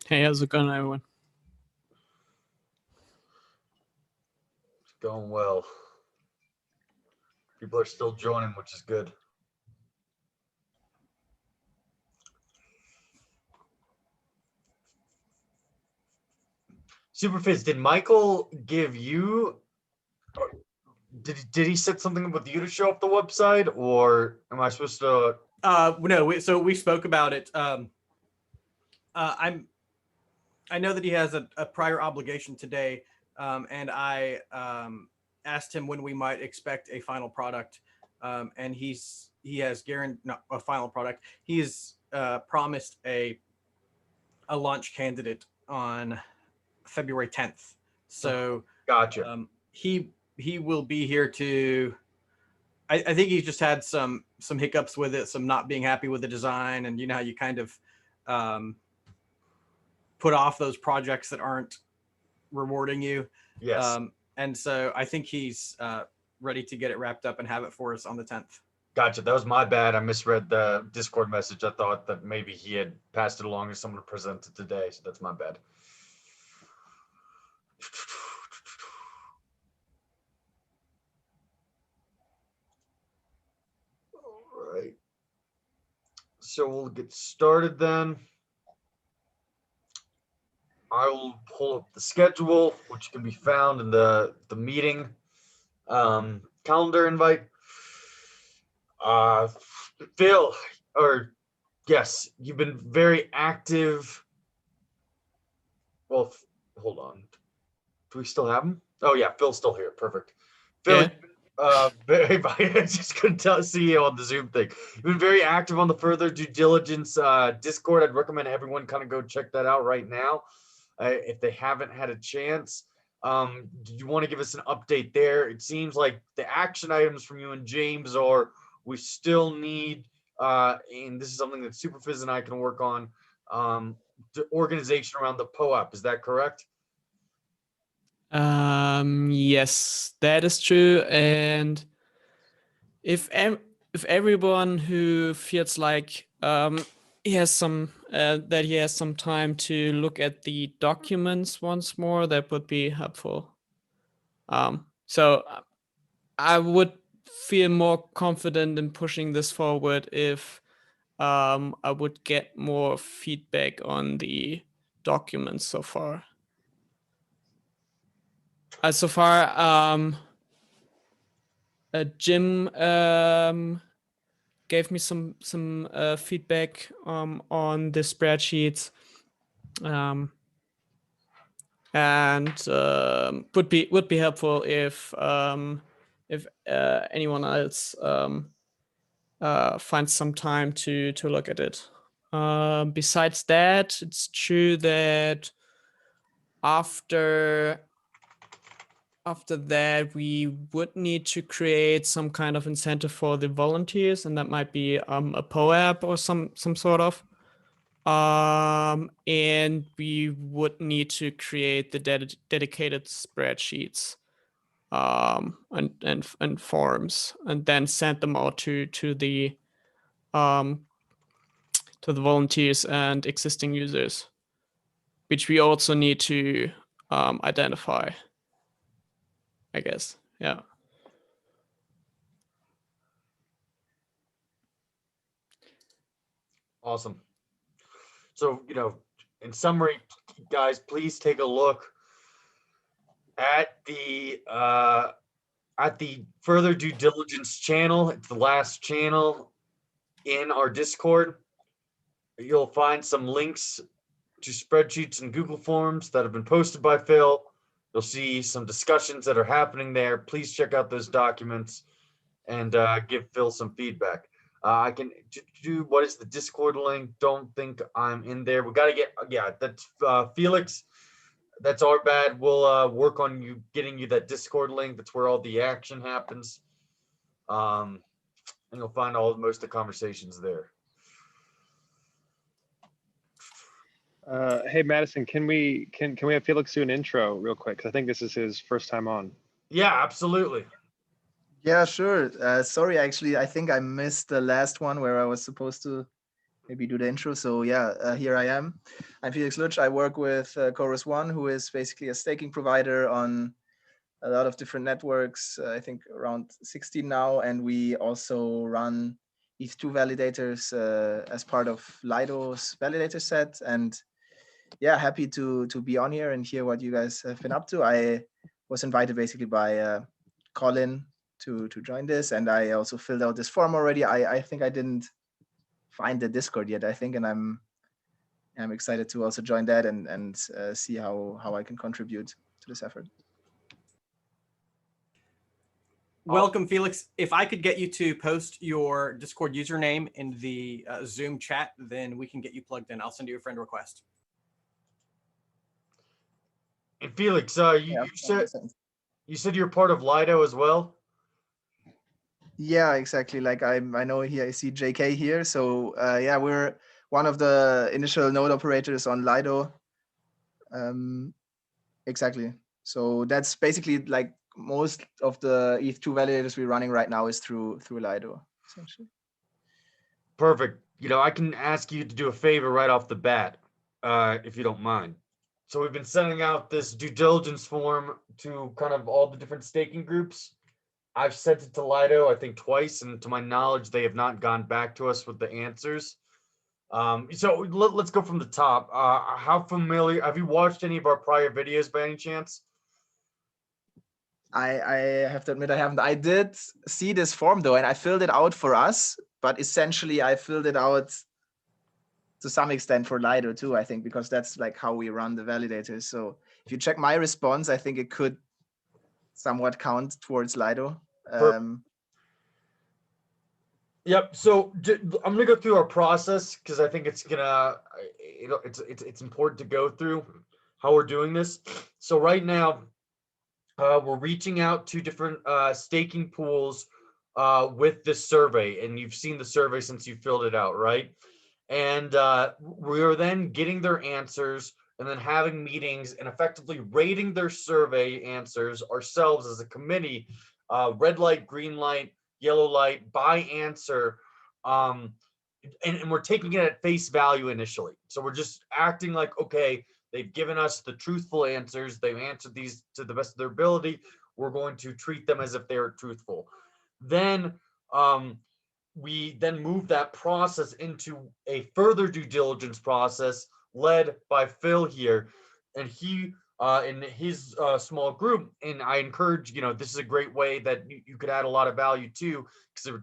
Hey, how's it going, everyone? It's going well. People are still joining, which is good. Superfizz, did Michael give you? Did he set something up with you to show up the website, or am I supposed to? No. So we spoke about it. I know that he has a prior obligation today, and I asked him when we might expect a final product, and he has guaranteed not a final product. He's promised a launch candidate on February 10th. So Gotcha. He will be here to. I think he's just had some hiccups with it, some not being happy with the design, and you know how you kind of put off those projects that aren't rewarding you. Yes. And so I think he's ready to get it wrapped up and have it for us on the 10th. Gotcha. That was my bad. I misread the Discord message. I thought that maybe he had passed it along to someone to present it today. So that's my bad. All right. So we'll get started then. I will pull up the schedule, which can be found in the meeting calendar invite. Phil, or yes, you've been very active. Well, hold on. Do we still have him? Oh yeah, Phil's still here. Perfect. Phil, Yeah. I just couldn't see you on the Zoom thing. You've been very active on the further due diligence Discord. I'd recommend everyone kind of go check that out right now if they haven't had a chance. Do you want to give us an update there? It seems like the action items from you and James are we still need, and this is something that Superfizz and I can work on, the organization around the POAP. Is that correct? Yes, that is true. And if everyone who feels like he has some that he has some time to look at the documents once more, that would be helpful. So I would feel more confident in pushing this forward if I would get more feedback on the documents so far. So far, Jim gave me some feedback on the spreadsheets, and would be helpful if anyone else finds some time to look at it. Besides that, it's true that after that, we would need to create some kind of incentive for the volunteers, and that might be a POAP or some sort of. And we would need to create the dedicated spreadsheets and forms, and then send them out to the volunteers and existing users, which we also need to identify, I guess. Yeah. Awesome. So, in summary, guys, please take a look at the further due diligence channel. It's the last channel in our Discord. You'll find some links to spreadsheets and Google Forms that have been posted by Phil. You'll see some discussions that are happening there. Please check out those documents and give Phil some feedback. I can do what is the Discord link? Don't think I'm in there. We got to get, that's Felix. That's our bad. We'll work on getting you that Discord link. That's where all the action happens. And you'll find most of the conversations there. Hey Madison, can we have Felix do an intro real quick? Because I think this is his first time on. Yeah, absolutely. Yeah, sure. Sorry, actually, I think I missed the last one where I was supposed to maybe do the intro. So yeah, here I am. I'm Felix Lutsch. I work with Chorus One, who is basically a staking provider on a lot of different networks. I think around 16 now, and we also run ETH2 validators as part of Lido's validator set. And yeah, happy to be on here and hear what you guys have been up to. I was invited basically by Colin to join this, and I also filled out this form already. I think I didn't find the Discord yet, I think, and I'm excited to also join that and see how I can contribute to this effort. Welcome, Felix. If I could get you to post your Discord username in the Zoom chat, then we can get you plugged in. I'll send you a friend request. And Felix, you said you're part of Lido as well. Yeah, exactly. Like I know here I see JK here. So yeah, we're one of the initial node operators on Lido. Exactly. So that's basically like most of the ETH2 validators we're running right now is through Lido, essentially. Perfect. You know, I can ask you to do a favor right off the bat, if you don't mind. So we've been sending out this due diligence form to kind of all the different staking groups. I've sent it to Lido, I think twice, and to my knowledge, they have not gone back to us with the answers. So let's go from the top. How familiar, have you watched any of our prior videos by any chance? I have to admit I haven't. I did see this form though, and I filled it out for us, but essentially I filled it out to some extent for Lido too, I think, because that's like how we run the validators. So if you check my response, I think it could somewhat count towards Lido. Yep. So I'm gonna go through our process because I think it's gonna, it's important to go through how we're doing this. So right now, we're reaching out to different staking pools with this survey, and you've seen the survey since you filled it out, right? And we are then getting their answers and then having meetings and effectively rating their survey answers ourselves as a committee, red light, green light, yellow light, by answer. And we're taking it at face value initially. So we're just acting like, okay, they've given us the truthful answers. They've answered these to the best of their ability. We're going to treat them as if they are truthful. Then we then move that process into a further due diligence process led by Phil here. And he, in his small group, and I encourage, this is a great way that you could add a lot of value to, because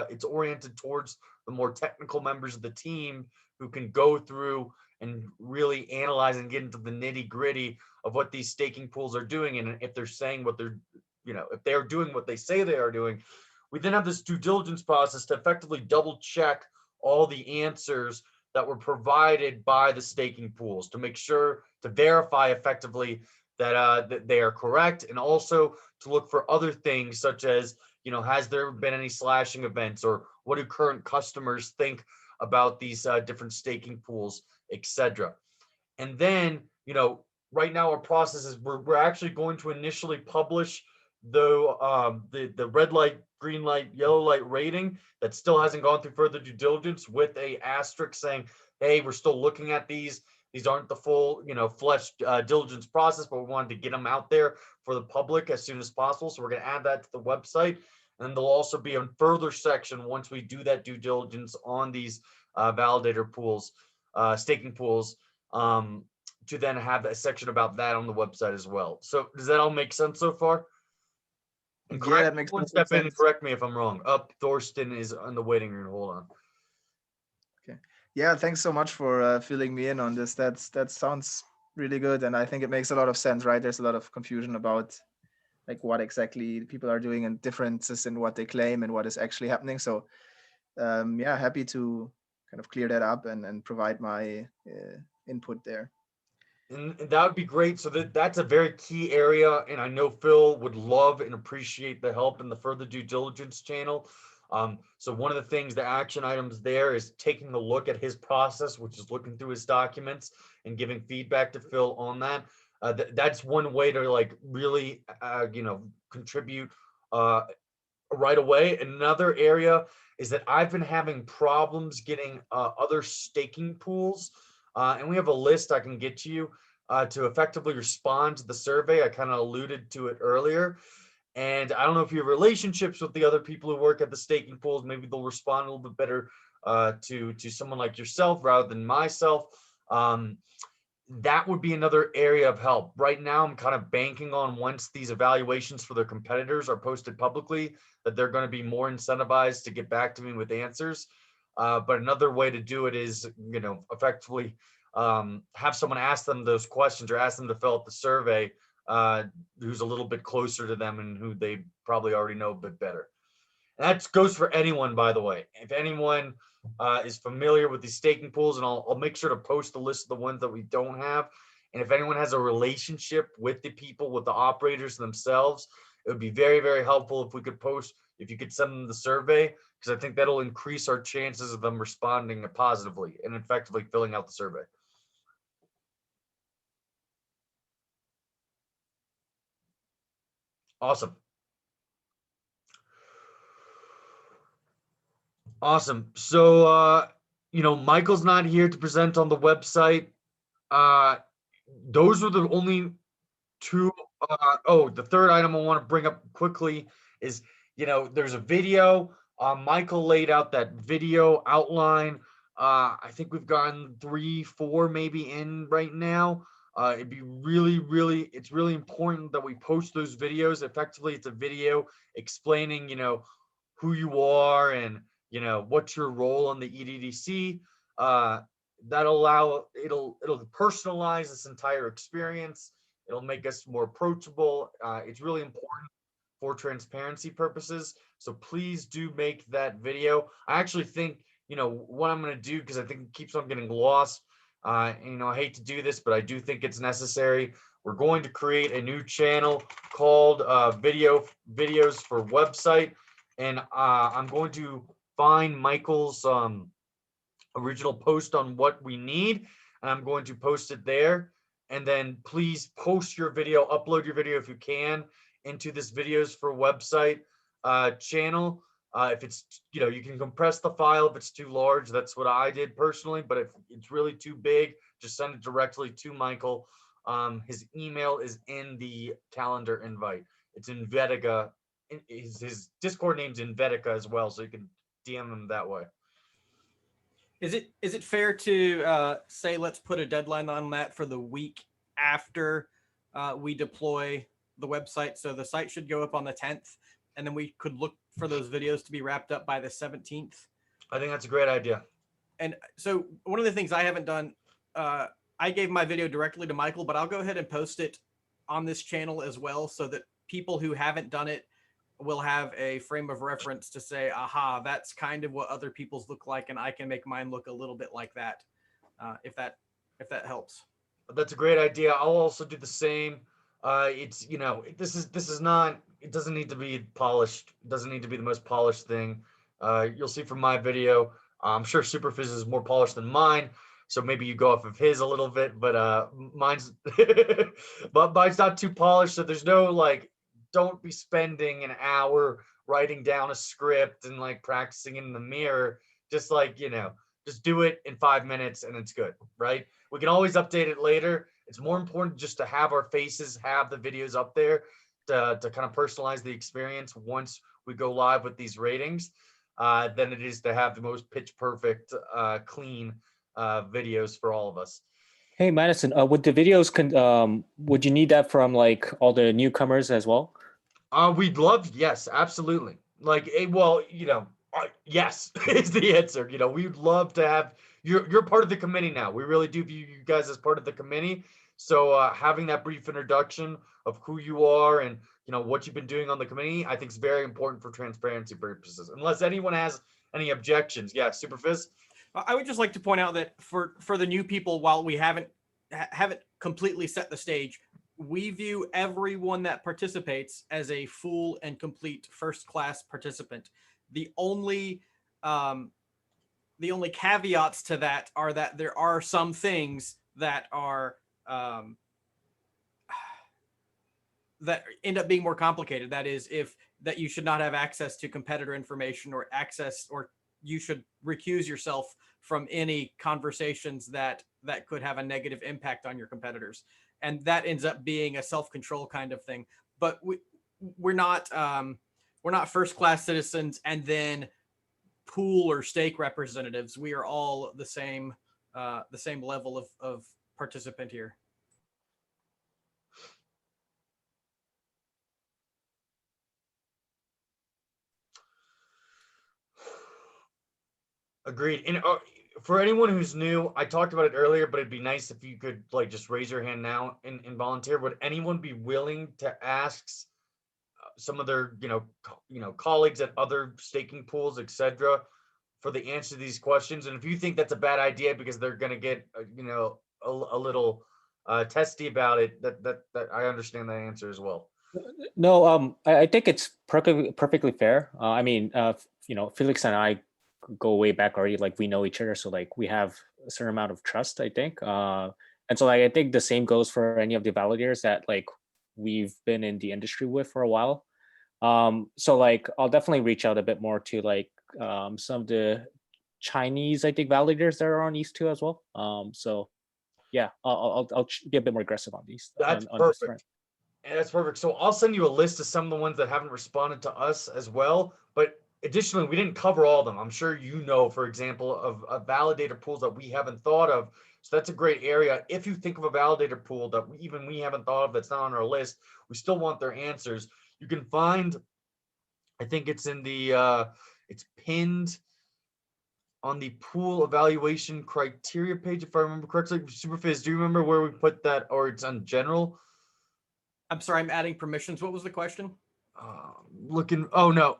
it's oriented towards the more technical members of the team who can go through and really analyze and get into the nitty gritty of what these staking pools are doing. And if they're saying what they're, if they're doing what they say they are doing, we then have this due diligence process to effectively double check all the answers that were provided by the staking pools to make sure to verify effectively that they are correct, and also to look for other things such as, has there been any slashing events, or what do current customers think about these different staking pools, etc. And then, right now our process is we're actually going to initially publish the red light, green light, yellow light rating that still hasn't gone through further due diligence, with a asterisk saying, hey, we're still looking at these. These aren't the full, fleshed diligence process, but we wanted to get them out there for the public as soon as possible. So we're going to add that to the website. And there'll also be a further section once we do that due diligence on these validator pools, staking pools, to then have a section about that on the website as well. So does that all make sense so far? And Yeah, that makes one step in and correct me if I'm wrong. Thorsten is on the waiting room. Hold on. Okay. Yeah, thanks so much for filling me in on this. That sounds really good, and I think it makes a lot of sense, right? There's a lot of confusion about like what exactly people are doing and differences in what they claim and what is actually happening. So yeah, happy to kind of clear that up and provide my input there. And that would be great. So that's a very key area. And I know Phil would love and appreciate the help in the further due diligence channel. So one of the things, the action items there, is taking a look at his process, which is looking through his documents and giving feedback to Phil on that. That's one way to like really, contribute right away. Another area is that I've been having problems getting other staking pools, and we have a list I can get to you to effectively respond to the survey. I kind of alluded to it earlier. And I don't know if you have relationships with the other people who work at the staking pools. Maybe they'll respond a little bit better to someone like yourself rather than myself. That would be another area of help. Right now, I'm kind of banking on once these evaluations for their competitors are posted publicly, that they're going to be more incentivized to get back to me with answers. But another way to do it is, effectively have someone ask them those questions or ask them to fill out the survey who's a little bit closer to them and who they probably already know a bit better. And that goes for anyone, by the way. If anyone is familiar with these staking pools, and I'll make sure to post the list of the ones that we don't have. And if anyone has a relationship with the people, with the operators themselves, it would be very, very helpful if you could send them the survey, because I think that'll increase our chances of them responding positively and effectively filling out the survey. Awesome. Awesome. So, Michael's not here to present on the website. Those are the only two. The third item I want to bring up quickly is, there's a video. Michael laid out that video outline. I think we've gotten 3, 4 maybe in right now. It'd be it's really important that we post those videos. Effectively, it's a video explaining, who you are and, what's your role on the EDDC. It'll personalize this entire experience. It'll make us more approachable. It's really important for transparency purposes. So please do make that video. I actually think, what I'm going to do, because I think it keeps on getting lost. I hate to do this, but I do think it's necessary. We're going to create a new channel called Videos for Website. And I'm going to find Michael's original post on what we need, and I'm going to post it there. And then please post your video, upload your video if you can into this Videos for Website channel. If it's, you can compress the file if it's too large. That's what I did personally, but if it's really too big, just send it directly to Michael. His email is in the calendar invite. It's in Vetica. His Discord name's in Vetica as well, so you can DM him that way. Is it fair to say let's put a deadline on that for the week after we deploy the website? So the site should go up on the 10th, and then we could look for those videos to be wrapped up by the 17th. I think that's a great idea. And so one of the things I haven't done, I gave my video directly to Michael, but I'll go ahead and post it on this channel as well, so that people who haven't done it will have a frame of reference to say, aha, that's kind of what other people's look like, and I can make mine look a little bit like that, if that helps. That's a great idea. I'll also do the same. It's, this is not, it doesn't need to be polished. It doesn't need to be the most polished thing. You'll see from my video, I'm sure Superfizz is more polished than mine, so maybe you go off of his a little bit, but mine's not too polished. So there's no don't be spending an hour writing down a script and practicing in the mirror. Just just do it in 5 minutes and it's good, right? We can always update it later. It's more important just to have our faces, have the videos up there to kind of personalize the experience once we go live with these ratings, than it is to have the most pitch perfect, clean videos for all of us. Hey, Madison, would the videos, would you need that from all the newcomers as well? We'd love, yes, absolutely. Yes is the answer. We'd love to have, you're part of the committee now. We really do view you guys as part of the committee. So having that brief introduction of who you are and, what you've been doing on the committee, I think is very important for transparency purposes. Unless anyone has any objections. Yeah, Superfizz? I would just like to point out that for the new people, while we haven't completely set the stage, we view everyone that participates as a full and complete first-class participant. The only caveats to that are that there are some things that are that end up being more complicated. That is, if that you should not have access to competitor information or you should recuse yourself from any conversations that could have a negative impact on your competitors. And that ends up being a self-control kind of thing. But we're not first-class citizens and then pool or stake representatives. We are all the same level of participant here. Agreed. And for anyone who's new, I talked about it earlier, but it'd be nice if you could like just raise your hand now and volunteer. Would anyone be willing to ask some of their colleagues at other staking pools, etc., for the answer to these questions? And if you think that's a bad idea because they're going to get a little testy about it, that I understand that answer as well. No, I think it's perfectly fair. I mean, Felix and I go way back already. Like, we know each other, so like we have a certain amount of trust, I think. And so like I think the same goes for any of the validators that like we've been in the industry with for a while. So like I'll definitely reach out a bit more to like some of the Chinese, I think, validators that are on ETH2 as well. So yeah, I'll be a bit more aggressive on these. That's perfect. And that's perfect. So I'll send you a list of some of the ones that haven't responded to us as well. But additionally, we didn't cover all of them. I'm sure you know, for example, of validator pools that we haven't thought of. So that's a great area. If you think of a validator pool that we haven't thought of, that's not on our list, we still want their answers. You can find, I think it's in the, it's pinned on the pool evaluation criteria page, if I remember correctly. Superfizz, do you remember where we put that, or it's on general? I'm sorry, I'm adding permissions. What was the question? Oh no.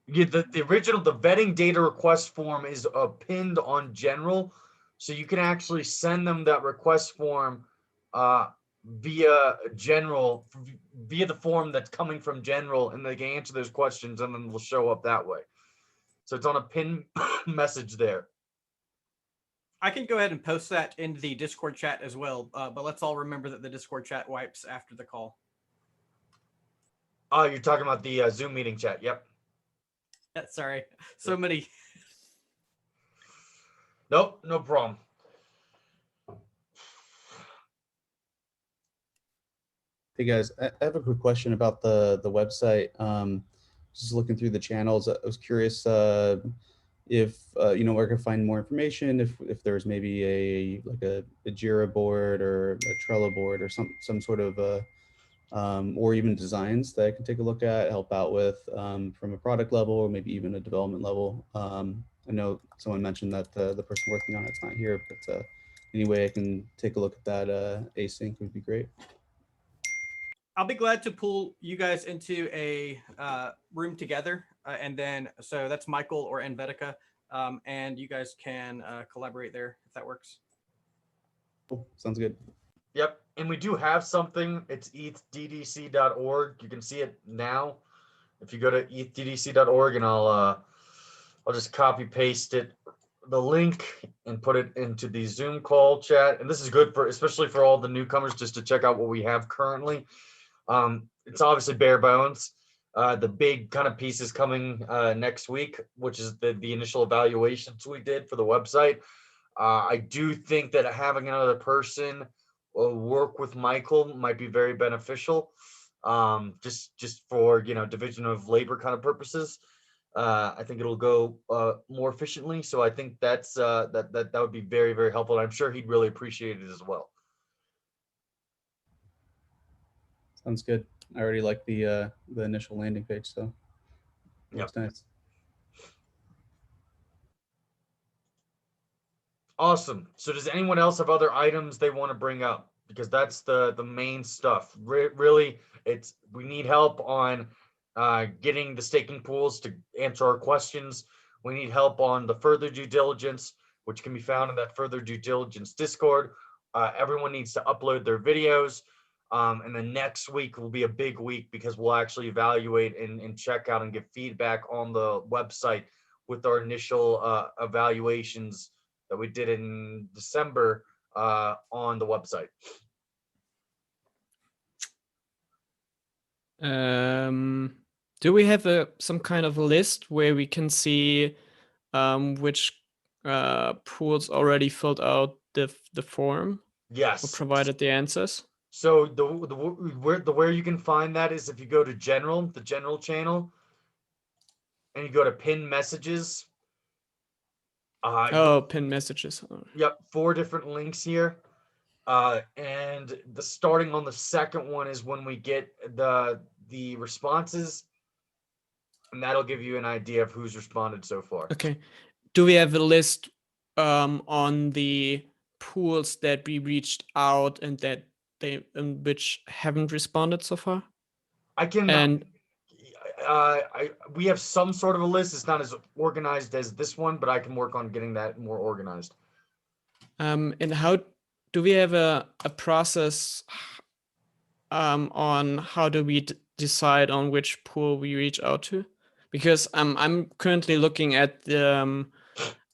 Yeah, the original, the vetting data request form is pinned on general. So you can actually send them that request form via general, via the form that's coming from general, and they can answer those questions and then will show up that way. So it's on a pin message there. I can go ahead and post that in the Discord chat as well, but let's all remember that the Discord chat wipes after the call. Oh, you're talking about the Zoom meeting chat. Yep. Yeah, sorry. So many. Nope, no problem. Hey guys, I have a quick question about the website. Just looking through the channels, I was curious if where I could find more information. If there's maybe a Jira board or a Trello board or some sort of or even designs that I can take a look at, help out with from a product level or maybe even a development level. I know someone mentioned that the person working on it's not here, but any way I can take a look at that async would be great. I'll be glad to pull you guys into a room together. And then, so that's Michael or Envetica. And you guys can collaborate there if that works. Cool. Sounds good. Yep. And we do have something. It's ETHDDC.org. You can see it now. If you go to ETHDDC.org, and I'll just copy paste the link and put it into the Zoom call chat. And this is good for, especially for all the newcomers, just to check out what we have currently. It's obviously bare bones. The big kind of piece is coming next week, which is the initial evaluations we did for the website. I do think that having another person work with Michael might be very beneficial, just for division of labor kind of purposes. I think it'll go more efficiently. So I think that's that would be very, very helpful. And I'm sure he'd really appreciate it as well. Sounds good. I already like the initial landing page, so looks nice. Awesome. So does anyone else have other items they want to bring up? Because that's the main stuff. Really, we need help on getting the staking pools to answer our questions. We need help on the further due diligence, which can be found in that further due diligence Discord. Everyone needs to upload their videos. And then next week will be a big week because we'll actually evaluate and check out and get feedback on the website with our initial evaluations that we did in December on the website. Do we have some kind of a list where we can see which pools already filled out the form or Yes. provided the answers? So where you can find that is if you go to the general channel, and you go to pin messages. Oh, pin messages. Yep, 4 different links here. And starting on the second one is when we get the responses, and that'll give you an idea of who's responded so far. Okay. Do we have a list on the pools that we reached out and that which haven't responded so far? I can And we have some sort of a list. It's not as organized as this one, but I can work on getting that more organized. and how do we have a process on how do we decide on which pool we reach out to? Because I'm currently looking at the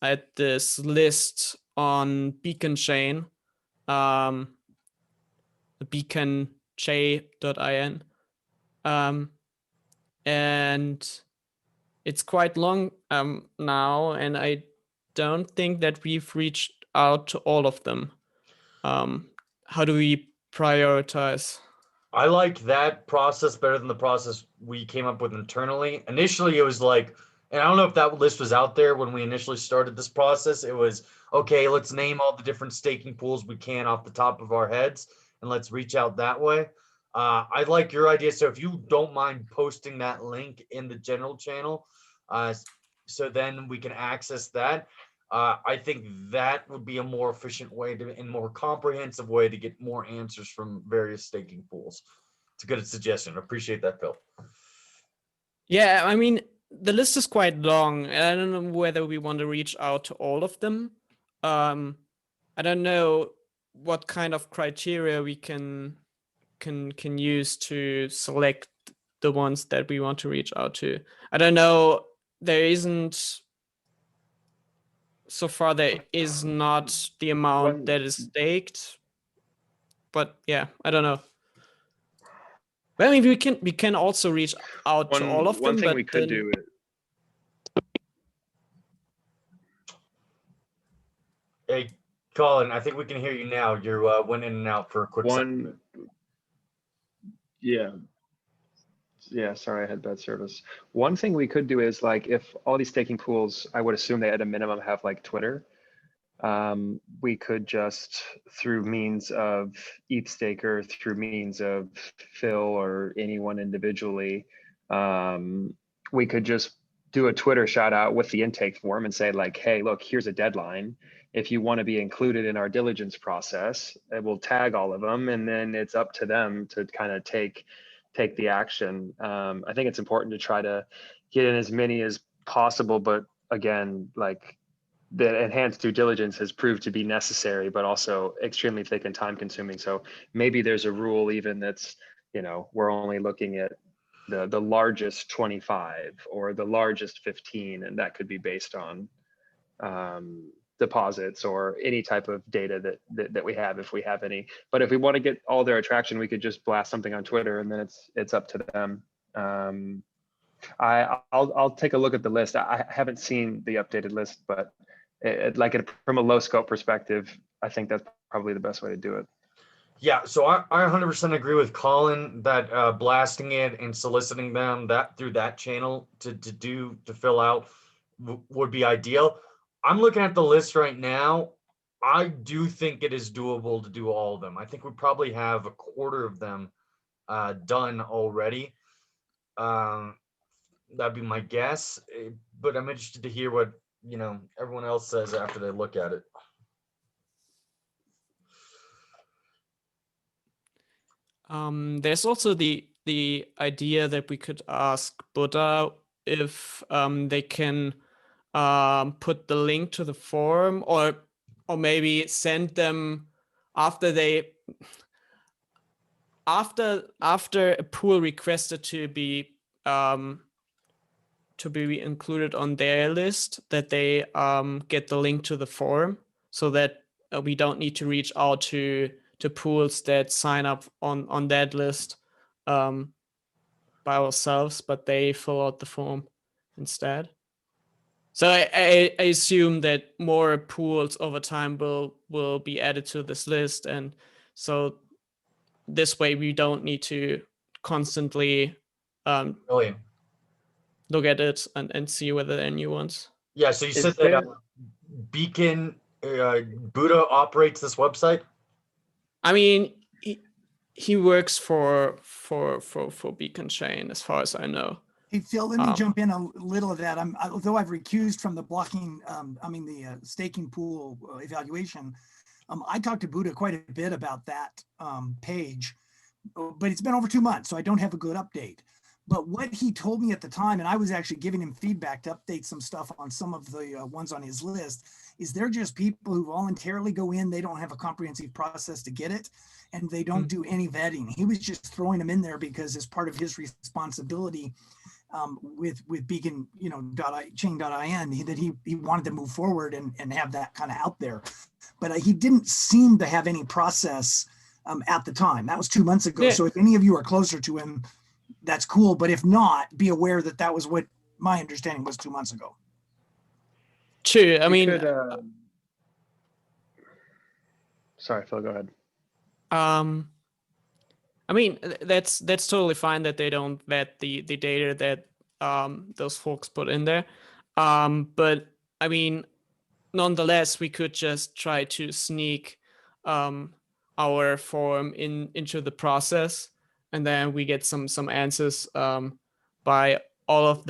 at this list on Beacon Chain, beaconj.in, and it's quite long now, and I don't think that we've reached out to all of them. How do we prioritize? I like that process better than the process we came up with internally. Initially, it was like, and I don't know if that list was out there when we initially started this process. It was, okay, let's name all the different staking pools we can off the top of our heads, and let's reach out that way. I like your idea. So if you don't mind posting that link in the general channel, so then we can access that. I think that would be a more efficient way and more comprehensive way to get more answers from various staking pools. It's a good suggestion. Appreciate that, Phil. Yeah, I mean, the list is quite long, and I don't know whether we want to reach out to all of them. I don't know what kind of criteria we can use to select the ones that we want to reach out to. I don't know. There isn't so far. There is not the amount that is staked, but yeah, I don't know. Well, I mean, we can also reach out to all of them. One thing but we could then, do is Hey, Colin, I think we can hear you now. You're went in and out for a quick second. Yeah, sorry, I had bad service. One thing we could do is like if all these staking pools, I would assume they at a minimum have like Twitter. We could just through means of ETHStaker, through means of Phil or anyone individually, we could just do a Twitter shout out with the intake form and say like, hey, look, here's a deadline. If you want to be included in our diligence process, it will tag all of them, and then it's up to them to kind of take the action. I think it's important to try to get in as many as possible, but again, like the enhanced due diligence has proved to be necessary, but also extremely thick and time consuming. So maybe there's a rule even that's, you know, we're only looking at the largest 25 or the largest 15, and that could be based on deposits or any type of data that we have, if we have any. But if we want to get all their attraction, we could just blast something on Twitter, and then it's up to them. I'll take a look at the list. I haven't seen the updated list, but from a low scope perspective, I think that's probably the best way to do it. Yeah, so I 100% agree with Colin that blasting it and soliciting them through that channel to fill out would be ideal. I'm looking at the list right now. I do think it is doable to do all of them. I think we probably have a quarter of them done already. That'd be my guess, but I'm interested to hear what everyone else says after they look at it. There's also the idea that we could ask Buddha if they can put the link to the forum, or maybe send them after a pool requested to be included on their list, that they get the link to the forum, so that we don't need to reach out to pools that sign up on that list by by ourselves, but they fill out the form instead. So I assume that more pools over time will be added to this list, and so this way we don't need to constantly Brilliant. look at it and see whether there are new ones. Yeah, so you Is said that there- Beacon Buddha operates this website. I mean, he works for Beacon Chain, as far as I know. Hey, Phil, let me jump in a little of that. Although I've recused from the blocking, the staking pool evaluation, I talked to Buddha quite a bit about that page, but it's been over 2 months, so I don't have a good update. But what he told me at the time, and I was actually giving him feedback to update some stuff on some of the ones on his list, is they're just people who voluntarily go in. They don't have a comprehensive process to get it, and they don't do any vetting. He was just throwing them in there because as part of his responsibility with Beacon, chain.in, that he wanted to move forward and have that kind of out there. But he didn't seem to have any process at the time. That was 2 months ago. Yeah. So if any of you are closer to him, that's cool. But if not, be aware that that was what my understanding was 2 months ago. True. I we mean, could, sorry, Phil, go ahead. I mean, that's totally fine that they don't vet the data that those folks put in there. But I mean, nonetheless, we could just try to sneak our form into the process, and then we get some answers by all of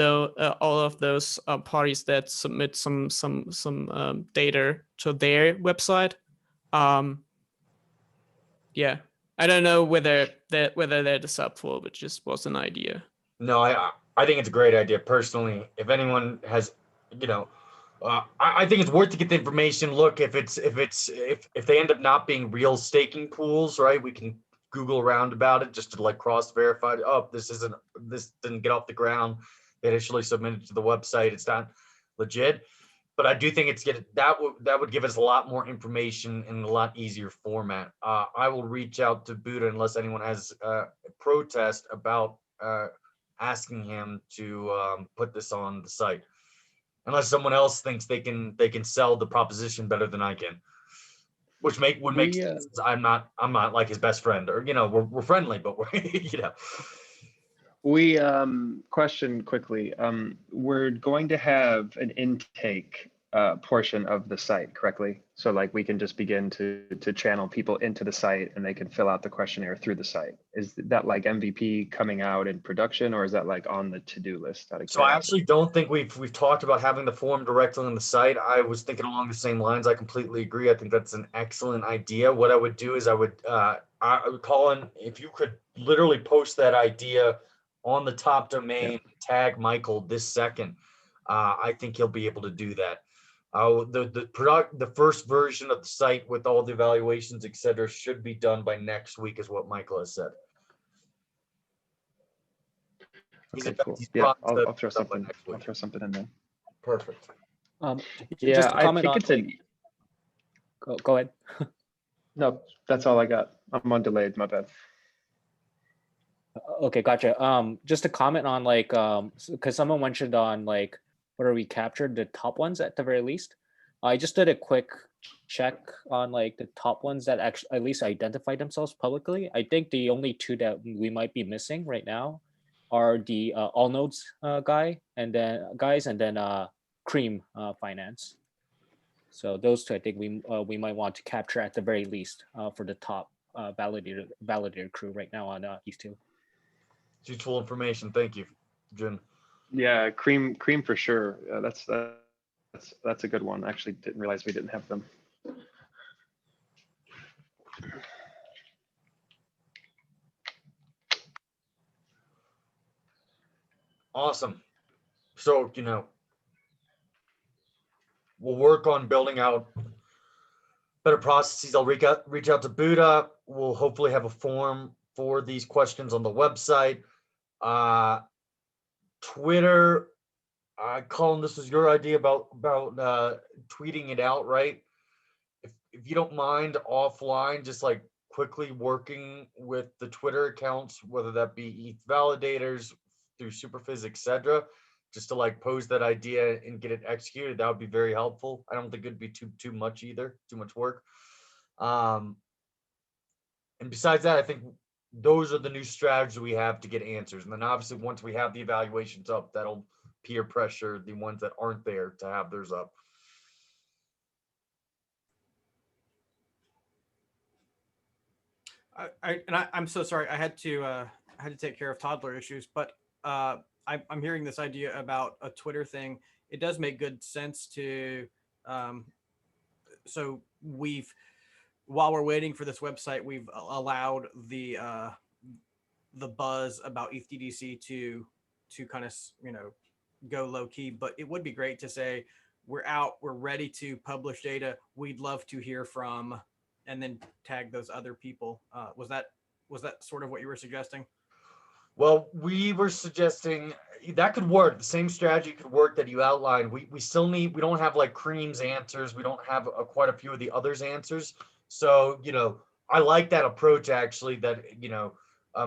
those parties that submit some data to their website. Yeah, I don't know whether that is helpful, but just was an idea. No, I think it's a great idea personally. If anyone has, I think it's worth to get the information. Look, if they end up not being real staking pools, right? We can Google around about it just to like cross verify. Oh, this didn't get off the ground. They initially submitted to the website. It's not legit. But I do think that would give us a lot more information in a lot easier format. I will reach out to Buddha unless anyone has a protest about asking him to put this on the site. Unless someone else thinks they can sell the proposition better than I can, which would make sense. I'm not like his best friend, or we're friendly, but we're We question quickly. We're going to have an intake portion of the site, correctly? So like we can just begin to channel people into the site and they can fill out the questionnaire through the site. Is that like MVP coming out in production, or is that like on the to-do list? So I actually don't think we've talked about having the form directly on the site. I was thinking along the same lines. I completely agree. I think that's an excellent idea. What I would do is I would call in, if you could literally post that idea on the top domain, tag Michael this second. I think he'll be able to do that. The first version of the site with all the evaluations, etc., should be done by next week, is what Michael has said. Okay, cool. Yeah, I'll throw something. I'll throw something in there. Perfect. Yeah, just to comment I think on, go ahead. No, that's all I got. I'm on delayed. My bad. Okay, gotcha. Just to comment on like, because someone mentioned on like, whether we captured the top ones at the very least. I just did a quick check on like the top ones that actually at least identified themselves publicly. I think the only two that we might be missing right now are the all nodes guy and then Cream Finance. So those two, I think we might want to capture at the very least for the top validator crew right now on ETH2. Useful information. Thank you, Jim. Yeah, cream for sure. That's a good one. I actually didn't realize we didn't have them. Awesome. So, we'll work on building out better processes. I'll reach out to Buddha. We'll hopefully have a form for these questions on the website. Twitter, Colin, this was your idea about tweeting it out, right? If you don't mind offline, just like quickly working with the Twitter accounts, whether that be ETH validators, through Superfizz, etc., just to like pose that idea and get it executed. That would be very helpful. I don't think it'd be too much either, too much work. And besides that, I think those are the new strategies we have to get answers. And then obviously once we have the evaluations up, that'll peer pressure the ones that aren't there to have theirs up. I'm so sorry. I had to take care of toddler issues, but I'm hearing this idea about a Twitter thing. It does make good sense to. So while we're waiting for this website, we've allowed the buzz about ETHDC to kind of go low key. But it would be great to say we're out, we're ready to publish data. We'd love to hear from. And then tag those other people. Was that sort of what you were suggesting? Well, we were suggesting that could work. The same strategy could work that you outlined. We still need, we don't have like Cream's answers. We don't have quite a few of the others' answers. So, I like that approach actually, that,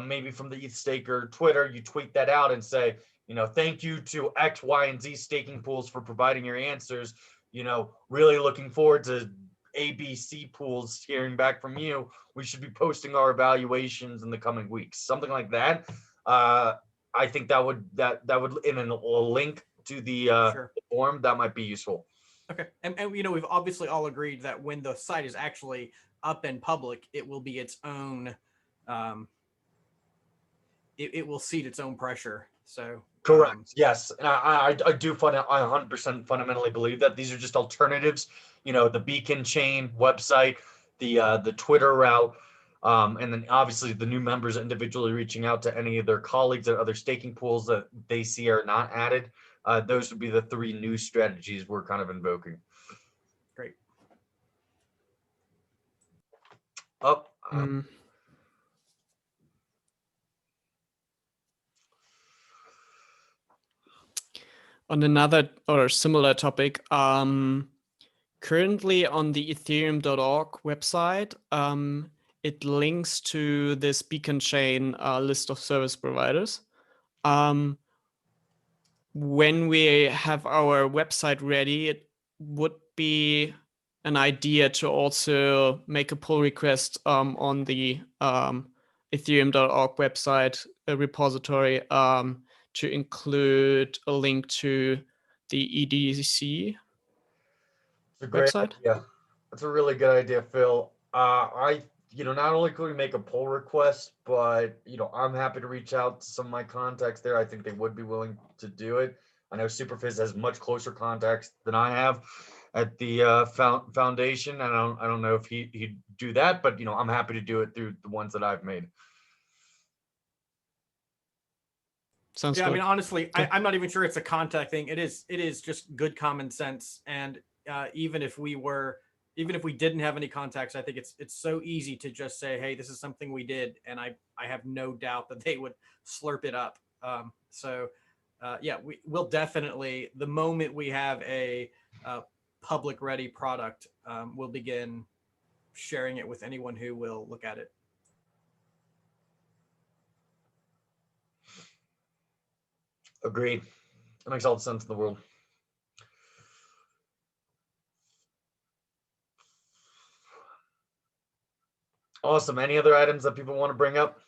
maybe from the ETH Staker Twitter, you tweet that out and say, thank you to X, Y, and Z staking pools for providing your answers. Really looking forward to ABC pools hearing back from you. We should be posting our evaluations in the coming weeks, something like that. I think that would in a link to the Sure. form, that might be useful. Okay, and we've obviously all agreed that when the site is actually up in public, it will be its own. It will seat its own pressure. So correct. Yes, and I do I 100% fundamentally believe that these are just alternatives. The Beacon Chain website, the Twitter route, and then obviously the new members individually reaching out to any of their colleagues at other staking pools that they see are not added. Those would be the three new strategies we're kind of invoking. Great. On another or similar topic, currently on the ethereum.org website, it links to this Beacon Chain list of service providers. When we have our website ready, it would be an idea to also make a pull request on the ethereum.org website repository to include a link to the EDDC website. Yeah, that's a really good idea, Phil. Not only could we make a pull request, but I'm happy to reach out to some of my contacts there. I think they would be willing to do it. I know Superfizz has much closer contacts than I have at the foundation. I don't know if he'd do that, but I'm happy to do it through the ones that I've made. Sounds yeah, good. I mean, honestly, I'm not even sure it's a contact thing. It is just good common sense. And even if we didn't have any contacts, I think it's so easy to just say, hey, this is something we did. And I have no doubt that they would slurp it up. Yeah, we'll definitely, the moment we have a public ready product, we'll begin sharing it with anyone who will look at it. Agreed. That makes all the sense in the world. Awesome. Any other items that people want to bring up?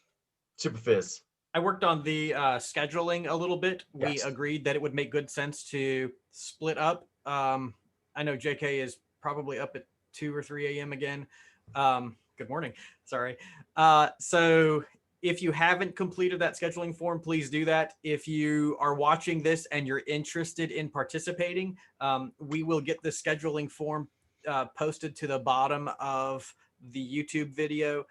Superfizz. I worked on the scheduling a little bit. We agreed that it would make good sense to split up. I know JK is probably up at 2 or 3 a.m. again. Good morning. Sorry. So if you haven't completed that scheduling form, please do that. If you are watching this and you're interested in participating, we will get the scheduling form posted to the bottom of the YouTube video.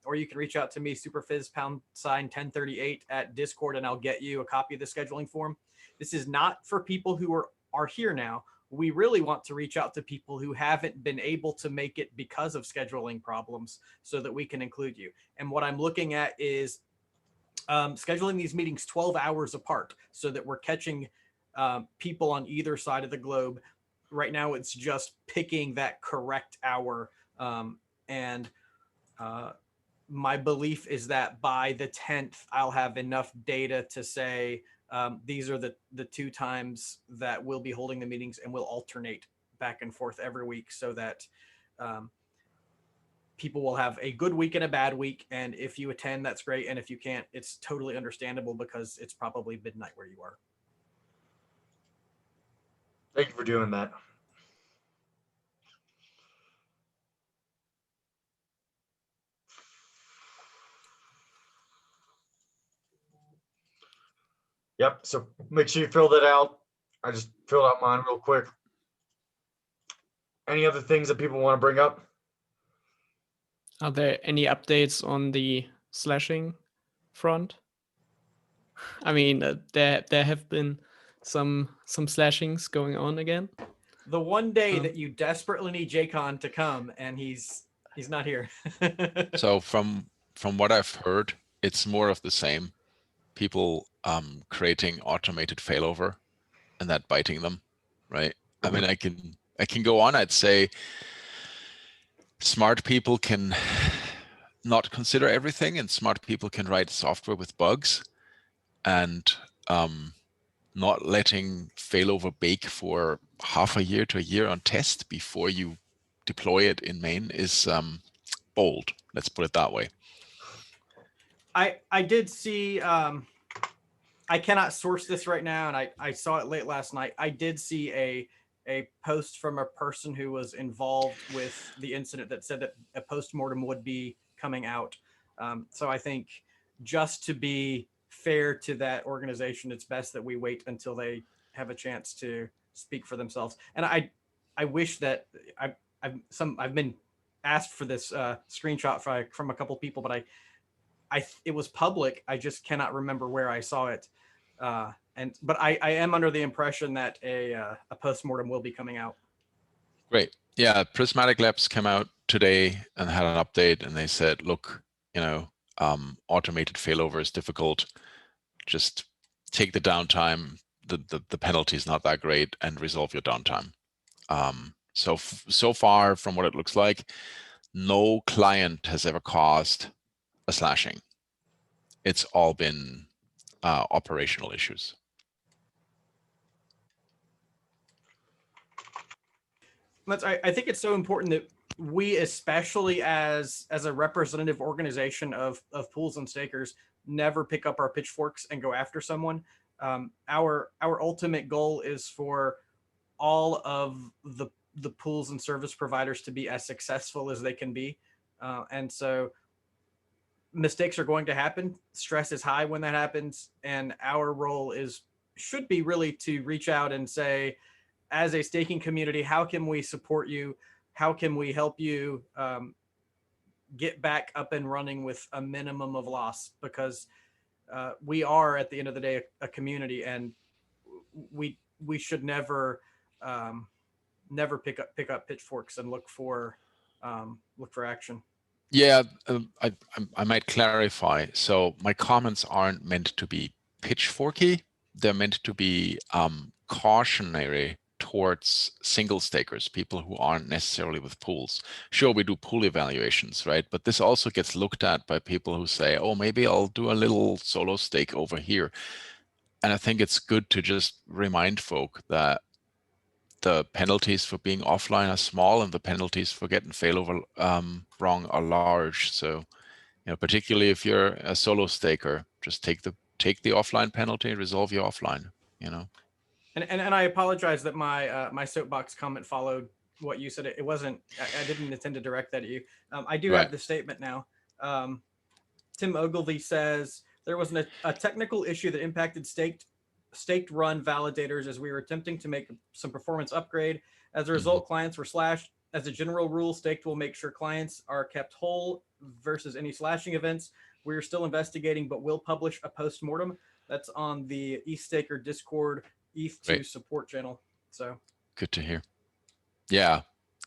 Or you can reach out to me, Superfizz #1038 at Discord, and I'll get you a copy of the scheduling form. This is not for people who are here now. We really want to reach out to people who haven't been able to make it because of scheduling problems so that we can include you. And what I'm looking at is scheduling these meetings 12 hours apart so that we're catching people on either side of the globe. Right now, it's just picking that correct hour. my belief is that by the 10th, I'll have enough data to say these are the 2 times that we'll be holding the meetings, and we'll alternate back and forth every week so that people will have a good week and a bad week. And if you attend, that's great. And if you can't, it's totally understandable because it's probably midnight where you are. Thank you for doing that. Yep, so make sure you fill that out. I just filled out mine real quick. Any other things that people want to bring up? Are there any updates on the slashing front? I mean, there have been some slashings going on again. The one day that you desperately need JCon to come, and he's not here. So from what I've heard, it's more of the same. People creating automated failover and that biting them, right? I mean, I can go on. I'd say smart people can not consider everything, and smart people can write software with bugs, and not letting failover bake for half a year to a year on test before you deploy it in main is bold. Let's put it that way. I did see, I cannot source this right now, and I saw it late last night. I did see a post from a person who was involved with the incident that said that a postmortem would be coming out. So I think just to be fair to that organization, it's best that we wait until they have a chance to speak for themselves. And I wish that I've been asked for this screenshot from a couple people, but it was public. I just cannot remember where I saw it. But I am under the impression that a postmortem will be coming out. Great. Yeah, Prismatic Labs came out today and had an update, and they said, look, automated failover is difficult. Just take the downtime. The penalty is not that great, and resolve your downtime. So far, from what it looks like, no client has ever caused a slashing. It's all been operational issues. I think it's so important that we, especially as a representative organization of pools and stakers, never pick up our pitchforks and go after someone. Our ultimate goal is for all of the pools and service providers to be as successful as they can be. And so mistakes are going to happen. Stress is high when that happens. And our role should be really to reach out and say, as a staking community, how can we support you? How can we help you get back up and running with a minimum of loss? Because we are, at the end of the day, a community, and we should never pick up pitchforks and look for action. Yeah, I might clarify. So my comments aren't meant to be pitchforky. They're meant to be cautionary towards single stakers, people who aren't necessarily with pools. Sure, we do pool evaluations, right? But this also gets looked at by people who say, oh, maybe I'll do a little solo stake over here. And I think it's good to just remind folk that the penalties for being offline are small, and the penalties for getting failover wrong are large. So, particularly if you're a solo staker, just take the offline penalty, resolve your offline. And I apologize that my soapbox comment followed what you said. It wasn't. I didn't intend to direct that at you. I do have the statement now. Tim Ogilvy says there was a technical issue that impacted staked run validators as we were attempting to make some performance upgrade. As a result, clients were slashed. As a general rule, staked will make sure clients are kept whole versus any slashing events. We are still investigating, but we'll publish a post-mortem. That's on the ETHStaker Discord ETH2 support channel. So good to hear. Yeah,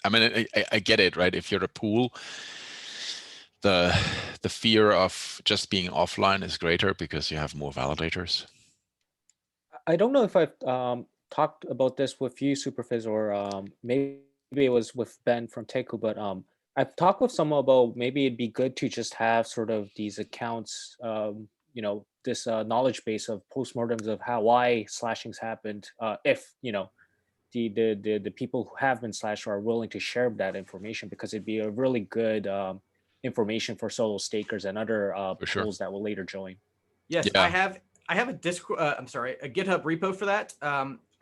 I mean, I get it, right? If you're a pool, the fear of just being offline is greater because you have more validators. I don't know if I've talked about this with you, Superfizz, or maybe it was with Ben from Teku, but I've talked with someone about maybe it'd be good to just have sort of these accounts, this knowledge base of postmortems of why slashings happened, if the people who have been slashed are willing to share that information, because it'd be a really good information for solo stakers and other For sure. pools that will later join. Yes, Yeah. I have a Discord. I'm sorry, a GitHub repo for that.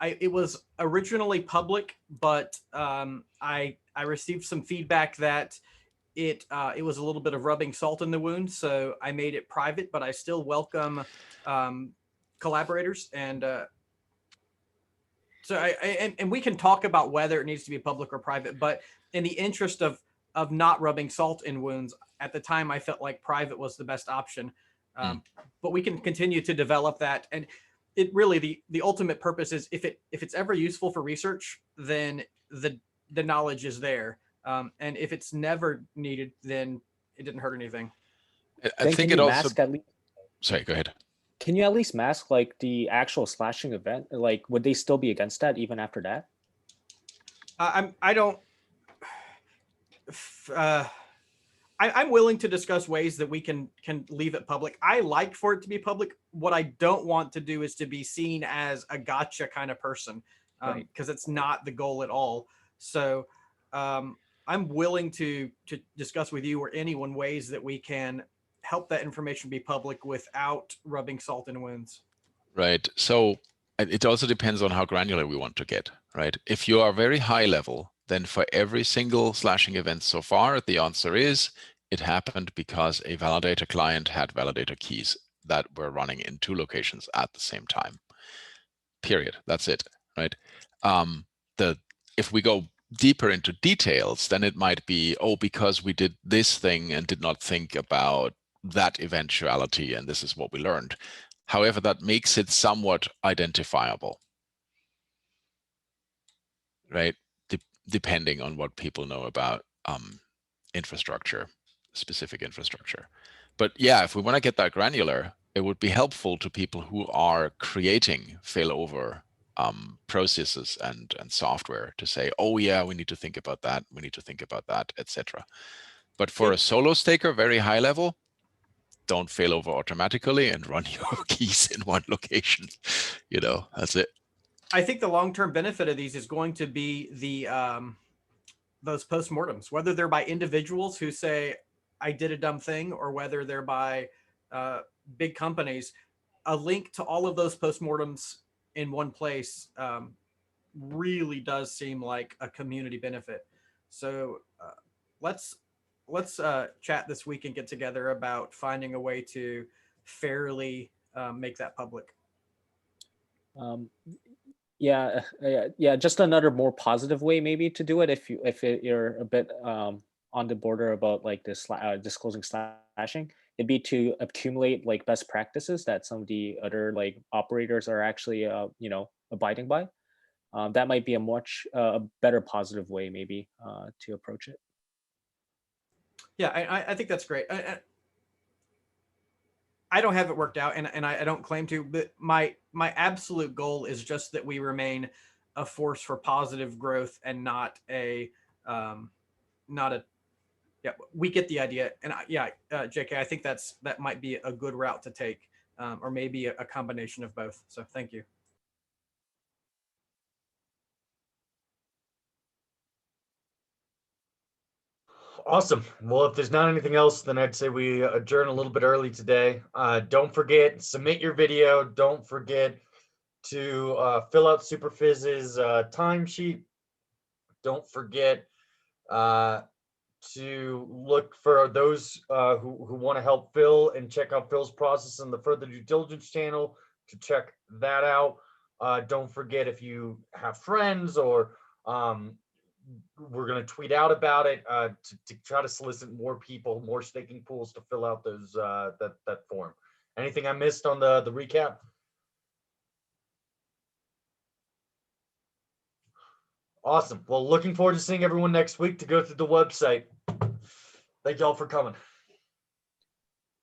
It was originally public, but I received some feedback that it was a little bit of rubbing salt in the wound, so I made it private. But I still welcome collaborators, and so and we can talk about whether it needs to be public or private. But in the interest of not rubbing salt in wounds, at the time I felt like private was the best option. But we can continue to develop that, and it really the ultimate purpose is if it's ever useful for research, then the knowledge is there, and if it's never needed, then it didn't hurt anything. I think it also. Sorry, go ahead. Can you at least mask like the actual slashing event? Like, would they still be against that even after that? I'm willing to discuss ways that we can leave it public. I like for it to be public. What I don't want to do is to be seen as a gotcha kind of person, because it's not the goal at all. So I'm willing to discuss with you or anyone ways that we can help that information be public without rubbing salt in wounds. Right. So it also depends on how granular we want to get, right? If you are very high level, then for every single slashing event so far, the answer is it happened because a validator client had validator keys that were running in 2 locations at the same time. Period. That's it, right? If we go deeper into details, then it might be, oh, because we did this thing and did not think about that eventuality, and this is what we learned. However, that makes it somewhat identifiable, right? Depending on what people know about infrastructure, specific infrastructure. But yeah, if we want to get that granular, it would be helpful to people who are creating failover processes and software to say, oh yeah, we need to think about that, we need to think about that, etc. But for a solo staker, very high level, don't fail over automatically and run your keys in one location. That's it. I think the long-term benefit of these is going to be the those postmortems, whether they're by individuals who say, I did a dumb thing, or whether they're by big companies. A link to all of those postmortems in one place really does seem like a community benefit. So let's chat this week and get together about finding a way to fairly make that public. Yeah, just another more positive way maybe to do it if you're a bit on the border about like this disclosing slashing, it'd be to accumulate like best practices that some of the other like operators are actually abiding by. That might be a much better positive way maybe to approach it. Yeah, I think that's great. I don't have it worked out, and I don't claim to, but my absolute goal is just that we remain a force for positive growth and not a yeah, we get the idea. And JK, I think that might be a good route to take, or maybe a combination of both. So thank you. Awesome. Well, if there's not anything else, then I'd say we adjourn a little bit early today. Don't forget, submit your video. Don't forget to fill out Superfizz's timesheet. Don't forget to look for those who want to help Phil and check out Phil's process in the Further Due Diligence channel to check that out. Don't forget, if you have friends or we're going to tweet out about it to try to solicit more people, more staking pools to fill out those that form. Anything I missed on the recap? Awesome. Well, looking forward to seeing everyone next week to go through the website. Thank y'all for coming.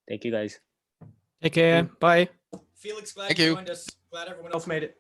Thank you guys. Take care. Bye. Felix, glad Thank you you. joined us. Glad everyone else made it.